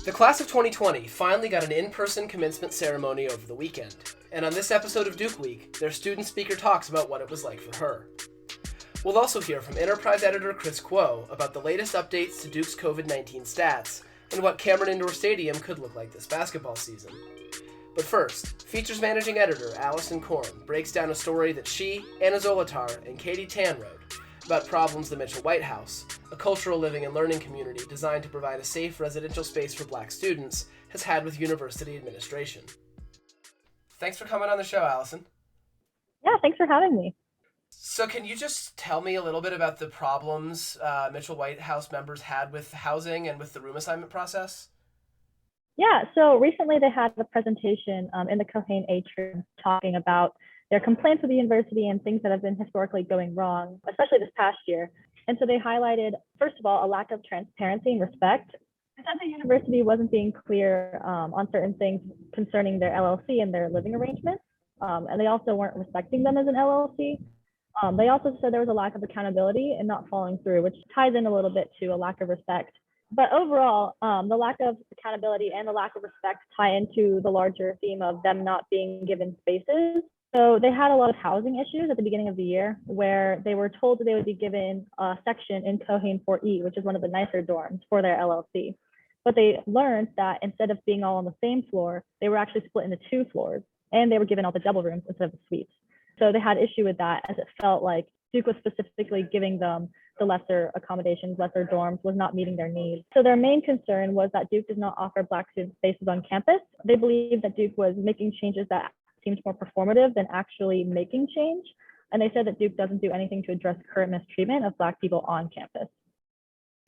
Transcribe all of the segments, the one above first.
The class of 2020 finally got an in-person commencement ceremony over the weekend, and on this episode of Duke Week, their student speaker talks about what it was like for her. We'll also hear from Enterprise Editor Chris Kuo about the latest updates to Duke's COVID-19 stats and what Cameron Indoor Stadium could look like this basketball season. But first, Features Managing Editor Alison Korn breaks down a story that she, Anna Zolotar, and Katie Tan wrote about problems the Mitchell White House, a cultural living and learning community designed to provide a safe residential space for Black students, has had with university administration. Thanks for coming on the show, Alison. Yeah, thanks for having me. So can you just tell me a little bit about the problems Mitchell White House members had with housing and with the room assignment process? Yeah, so recently they had a presentation in the Cohane Atrium talking about their complaints with the university and things that have been historically going wrong, especially this past year. And so they highlighted, first of all, a lack of transparency and respect. They said the university wasn't being clear on certain things concerning their LLC and their living arrangements. And they also weren't respecting them as an LLC. They also said there was a lack of accountability and not following through, which ties in a little bit to a lack of respect. But overall, the lack of accountability and the lack of respect tie into the larger theme of them not being given spaces. So they had a lot of housing issues at the beginning of the year where they were told that they would be given a section in Cohane 4E, which is one of the nicer dorms for their LLC. But they learned that instead of being all on the same floor, they were actually split into two floors and they were given all the double rooms instead of the suites. So they had issue with that as it felt like Duke was specifically giving them the lesser accommodations, lesser dorms, was not meeting their needs. So their main concern was that Duke does not offer Black student spaces on campus. They believed that Duke was making changes that seemed more performative than actually making change. And they said that Duke doesn't do anything to address current mistreatment of Black people on campus.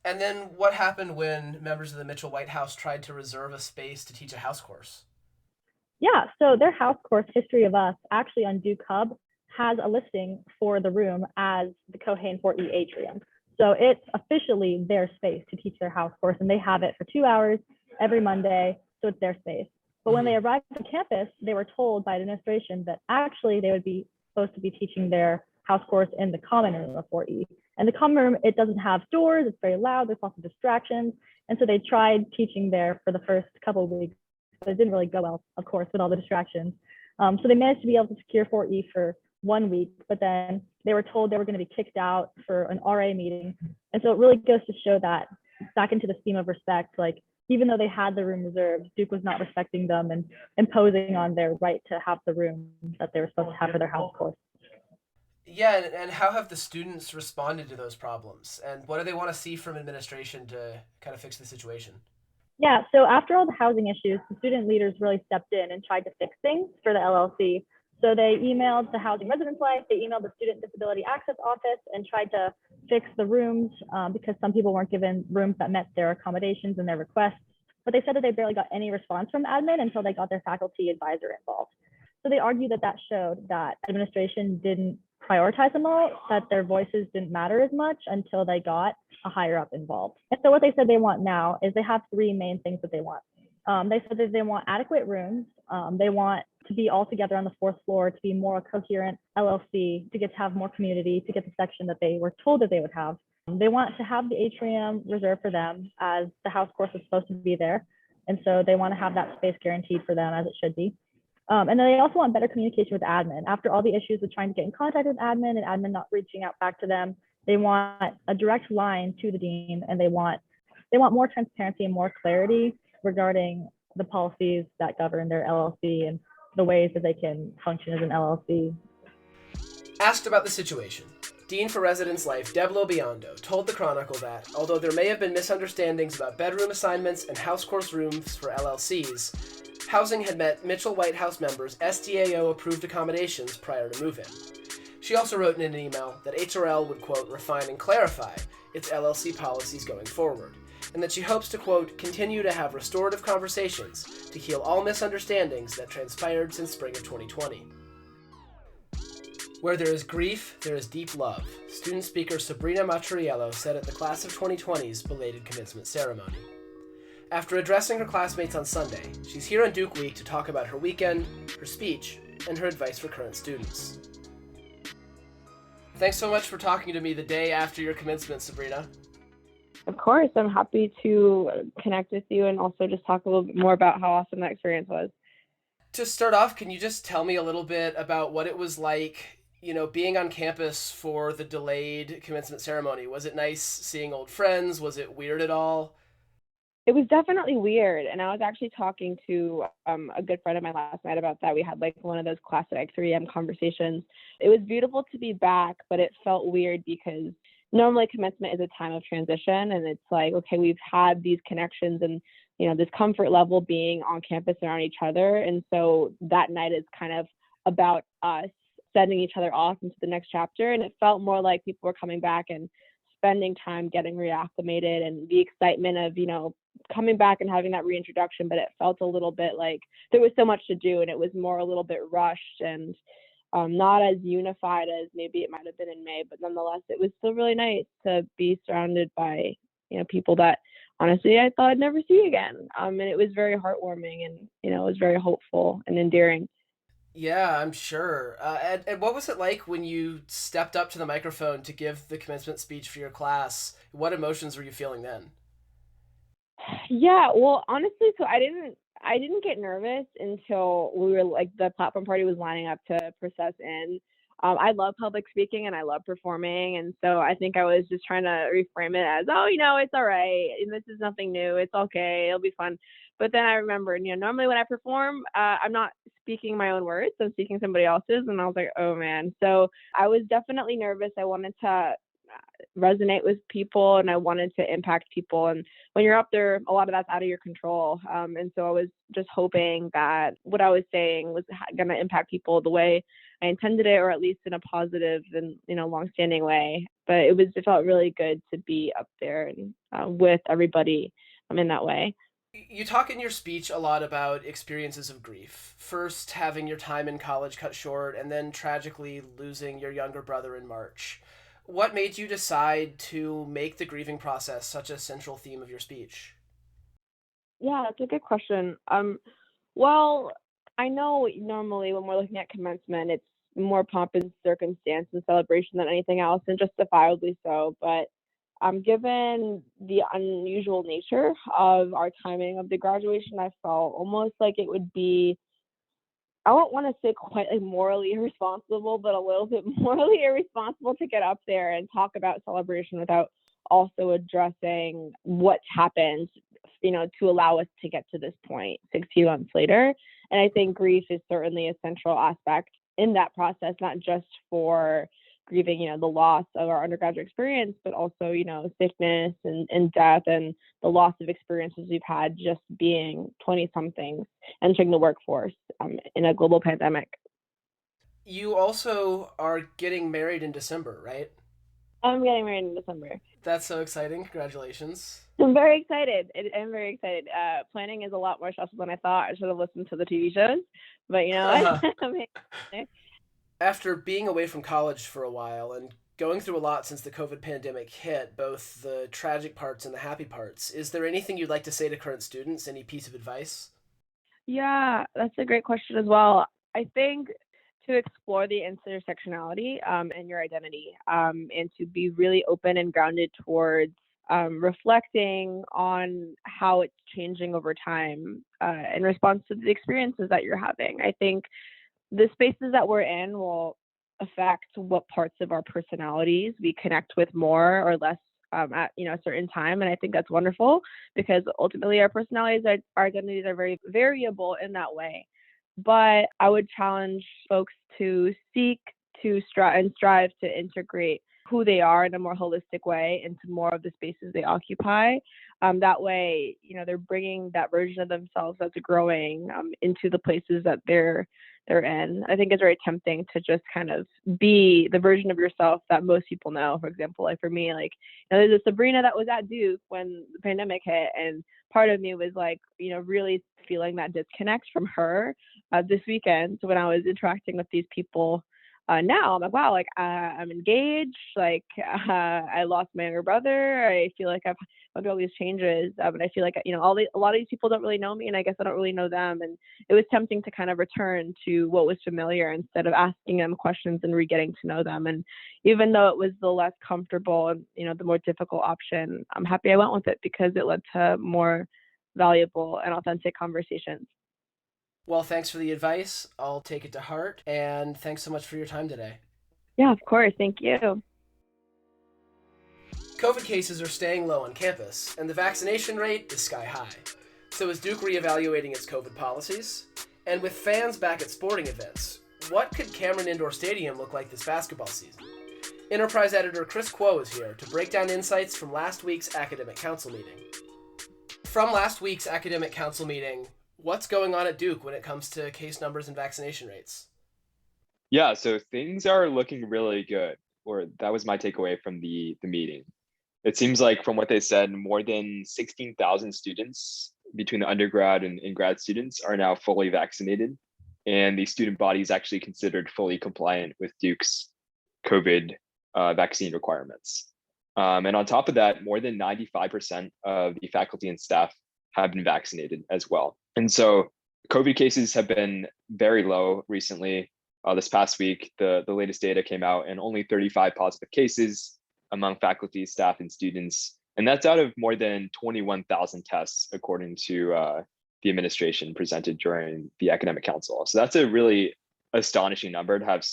And then what happened when members of the Mitchell White House tried to reserve a space to teach a house course? Yeah, so their house course, History of Us, actually on Duke Hub, has a listing for the room as the Cohane 4E Atrium. So it's officially their space to teach their house course, and they have it for 2 hours every Monday, so it's their space. But when they arrived on campus, they were told by administration that actually they would be supposed to be teaching their house course in the common room of 4E. And the common room, it doesn't have doors, it's very loud, there's lots of distractions. And so they tried teaching there for the first couple of weeks, but it didn't really go well, of course, with all the distractions. So they managed to be able to secure 4E for 1 week, but then they were told they were going to be kicked out for an RA meeting. And so it really goes to show that back into the theme of respect, like even though they had the room reserved, Duke was not respecting them and imposing on their right to have the room that they were supposed to have for their house course. Yeah, and how have the students responded to those problems? And what do they want to see from administration to kind of fix the situation? Yeah, so after all the housing issues, the student leaders really stepped in and tried to fix things for the LLC. So they emailed the Housing Residence Life, they emailed the Student Disability Access Office and tried to fix the rooms because some people weren't given rooms that met their accommodations and their requests. But they said that they barely got any response from admin until they got their faculty advisor involved. So they argued that that showed that administration didn't prioritize them all, that their voices didn't matter as much until they got a higher up involved. And so what they said they want now is they have 3 main things that they want. They said that they want adequate rooms. They want to be all together on the 4th floor, to be more a coherent LLC, to get to have more community, to get the section that they were told that they would have. They want to have the atrium reserved for them as the house course is supposed to be there. And so they want to have that space guaranteed for them as it should be. And then they also want better communication with admin. After all the issues with trying to get in contact with admin and admin not reaching out back to them, they want a direct line to the dean, and they want more transparency and more clarity regarding the policies that govern their LLC and the ways that they can function as an LLC. Asked about the situation, Dean for Residence Life Deb Lobiondo told the Chronicle that, although there may have been misunderstandings about bedroom assignments and house course rooms for LLCs, housing had met Mitchell White House members' SDAO-approved accommodations prior to move-in. She also wrote in an email that HRL would, quote, refine and clarify its LLC policies going forward, and that she hopes to, quote, continue to have restorative conversations to heal all misunderstandings that transpired since spring of 2020. Where there is grief, there is deep love, student speaker Sabrina Maciariello said at the class of 2020's belated commencement ceremony. After addressing her classmates on Sunday, she's here on Duke Week to talk about her weekend, her speech, and her advice for current students. Thanks so much for talking to me the day after your commencement, Sabrina. Of course, I'm happy to connect with you and also just talk a little bit more about how awesome that experience was. To start off, can you just tell me a little bit about what it was like, being on campus for the delayed commencement ceremony? Was it nice seeing old friends? Was it weird at all? It was definitely weird, and I was actually talking to a good friend of mine last night about that. We had like one of those classic 3 a.m. conversations. It was beautiful to be back, but it felt weird because normally commencement is a time of transition, and it's like, okay, we've had these connections and this comfort level being on campus around each other, and so that night is kind of about us sending each other off into the next chapter, and it felt more like people were coming back and spending time getting reacclimated and the excitement of coming back and having that reintroduction, but it felt a little bit like there was so much to do and it was more a little bit rushed and not as unified as maybe it might have been in May, but nonetheless, it was still really nice to be surrounded by people that honestly I thought I'd never see again. And it was very heartwarming and it was very hopeful and endearing. Yeah, I'm sure. And what was it like when you stepped up to the microphone to give the commencement speech for your class? What emotions were you feeling then? Yeah, well, honestly, so I didn't get nervous until we were like the platform party was lining up to process in. I love public speaking and I love performing, and so I think I was just trying to reframe it as, oh, it's all right. This is nothing new. It's okay. It'll be fun. But then I remembered, normally when I perform, I'm not speaking my own words. I'm speaking somebody else's, and I was like, oh man. So I was definitely nervous. I wanted to resonate with people and I wanted to impact people. And when you're up there, a lot of that's out of your control. And so I was just hoping that what I was saying was going to impact people the way I intended it, or at least in a positive and, longstanding way. But it felt really good to be up there and with everybody in that way. You talk in your speech a lot about experiences of grief. First, having your time in college cut short, and then tragically losing your younger brother in March. What made you decide to make the grieving process such a central theme of your speech? Yeah, that's a good question. Well, I know normally when we're looking at commencement, it's more pomp and circumstance and celebration than anything else, and justifiably so. But given the unusual nature of our timing of the graduation, I felt almost like it would be, I don't want to say quite like morally irresponsible, but a little bit morally irresponsible to get up there and talk about celebration without also addressing what's happened, to allow us to get to this point 16 months later. And I think grief is certainly a central aspect in that process, not just for grieving, the loss of our undergraduate experience, but also, sickness and death and the loss of experiences we've had just being 20 somethings entering the workforce in a global pandemic. You also are getting married in December, right? I'm getting married in December. That's so exciting. Congratulations. I'm very excited. I'm very excited. Planning is a lot more stressful than I thought. I should have listened to the TV shows, but After being away from college for a while and going through a lot since the COVID pandemic hit, both the tragic parts and the happy parts, is there anything you'd like to say to current students? Any piece of advice? Yeah, that's a great question as well. I think to explore the intersectionality and your identity, and to be really open and grounded towards reflecting on how it's changing over time in response to the experiences that you're having. I think the spaces that we're in will affect what parts of our personalities we connect with more or less at a certain time, and I think that's wonderful because ultimately our personalities, our identities are very variable in that way. But I would challenge folks to seek to strive to integrate who they are in a more holistic way into more of the spaces they occupy. That way, they're bringing that version of themselves that's growing into the places that they're in. I think it's very tempting to just kind of be the version of yourself that most people know. For example, like for me, like there's a Sabrina that was at Duke when the pandemic hit, and part of me was like, really feeling that disconnect from her this weekend when I was interacting with these people Now I'm like, wow, like I'm engaged, like I lost my younger brother. I feel like I've gone through all these changes, but I feel like a lot of these people don't really know me, and I guess I don't really know them. And it was tempting to kind of return to what was familiar instead of asking them questions and re-getting to know them. And even though it was the less comfortable and the more difficult option, I'm happy I went with it because it led to more valuable and authentic conversations. Well, thanks for the advice. I'll take it to heart, and thanks so much for your time today. Yeah, of course. Thank you. COVID cases are staying low on campus, and the vaccination rate is sky high. So is Duke reevaluating its COVID policies? And with fans back at sporting events, what could Cameron Indoor Stadium look like this basketball season? Enterprise editor Chris Kuo is here to break down insights from last week's academic council meeting. From last week's academic council meeting, what's going on at Duke when it comes to case numbers and vaccination rates? Yeah, so things are looking really good, or that was my takeaway from the meeting. It seems like from what they said, more than 16,000 students between the undergrad and grad students are now fully vaccinated, and the student body is actually considered fully compliant with Duke's COVID vaccine requirements. And on top of that, more than 95% of the faculty and staff have been vaccinated as well. And so COVID cases have been very low recently. This past week, the latest data came out and only 35 positive cases among faculty, staff, and students. And that's out of more than 21,000 tests, according to the administration presented during the academic council. So that's a really astonishing number to have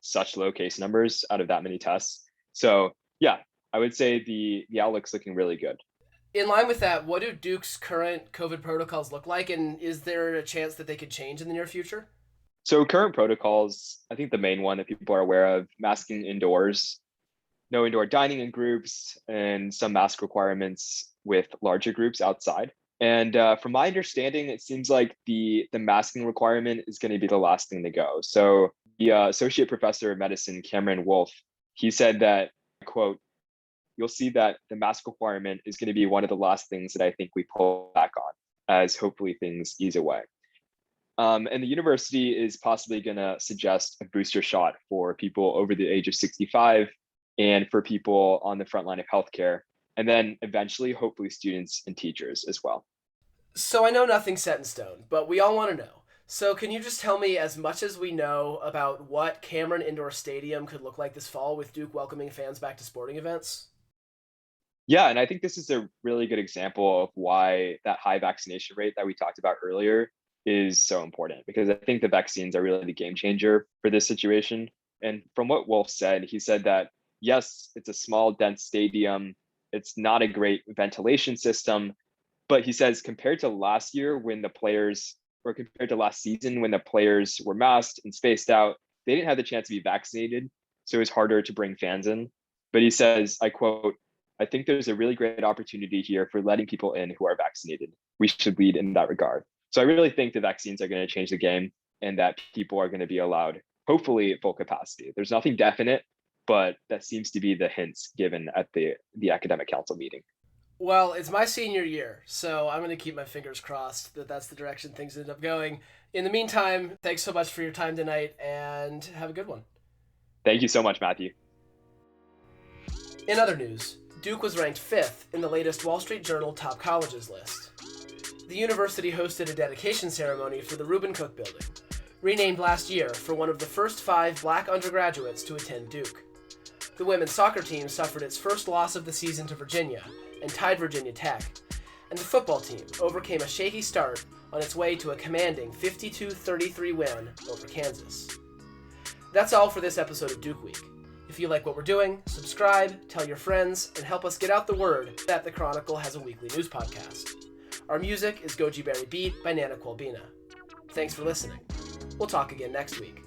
such low case numbers out of that many tests. So yeah, I would say the outlook's looking really good. In line with that, what do Duke's current COVID protocols look like, and is there a chance that they could change in the near future? So current protocols, I think the main one that people are aware of, masking indoors, no indoor dining in groups, and some mask requirements with larger groups outside. And from my understanding, it seems like the masking requirement is going to be the last thing to go. So the associate professor of medicine, Cameron Wolf, he said that, quote, "You'll see that the mask requirement is going to be one of the last things that I think we pull back on as hopefully things ease away." And the university is possibly going to suggest a booster shot for people over the age of 65 and for people on the front line of healthcare, and then eventually, hopefully, students and teachers as well. So I know nothing's set in stone, but we all want to know. So can you just tell me as much as we know about what Cameron Indoor Stadium could look like this fall with Duke welcoming fans back to sporting events? Yeah, and I think this is a really good example of why that high vaccination rate that we talked about earlier is so important, because I think the vaccines are really the game changer for this situation. And from what Wolf said, he said that, yes, it's a small, dense stadium. It's not a great ventilation system. But he says compared to last year when the players, or compared to last season when the players were masked and spaced out, they didn't have the chance to be vaccinated. So it was harder to bring fans in. But he says, I quote, "I think there's a really great opportunity here for letting people in who are vaccinated. We should lead in that regard." So I really think the vaccines are going to change the game and that people are going to be allowed, hopefully at full capacity. There's nothing definite, but that seems to be the hints given at the academic council meeting. Well, it's my senior year, so I'm going to keep my fingers crossed that that's the direction things end up going. In the meantime, thanks so much for your time tonight, and have a good one. Thank you so much, Matthew. In other news, Duke was ranked 5th in the latest Wall Street Journal Top Colleges list. The university hosted a dedication ceremony for the Reuben Cook Building, renamed last year for one of the first 5 black undergraduates to attend Duke. The women's soccer team suffered its first loss of the season to Virginia and tied Virginia Tech, and the football team overcame a shaky start on its way to a commanding 52-33 win over Kansas. That's all for this episode of Duke Week. If you like what we're doing, subscribe, tell your friends, and help us get out the word that the Chronicle has a weekly news podcast. Our music is Goji Berry Beat by Nana Qualbina. Thanks for listening. We'll talk again next week.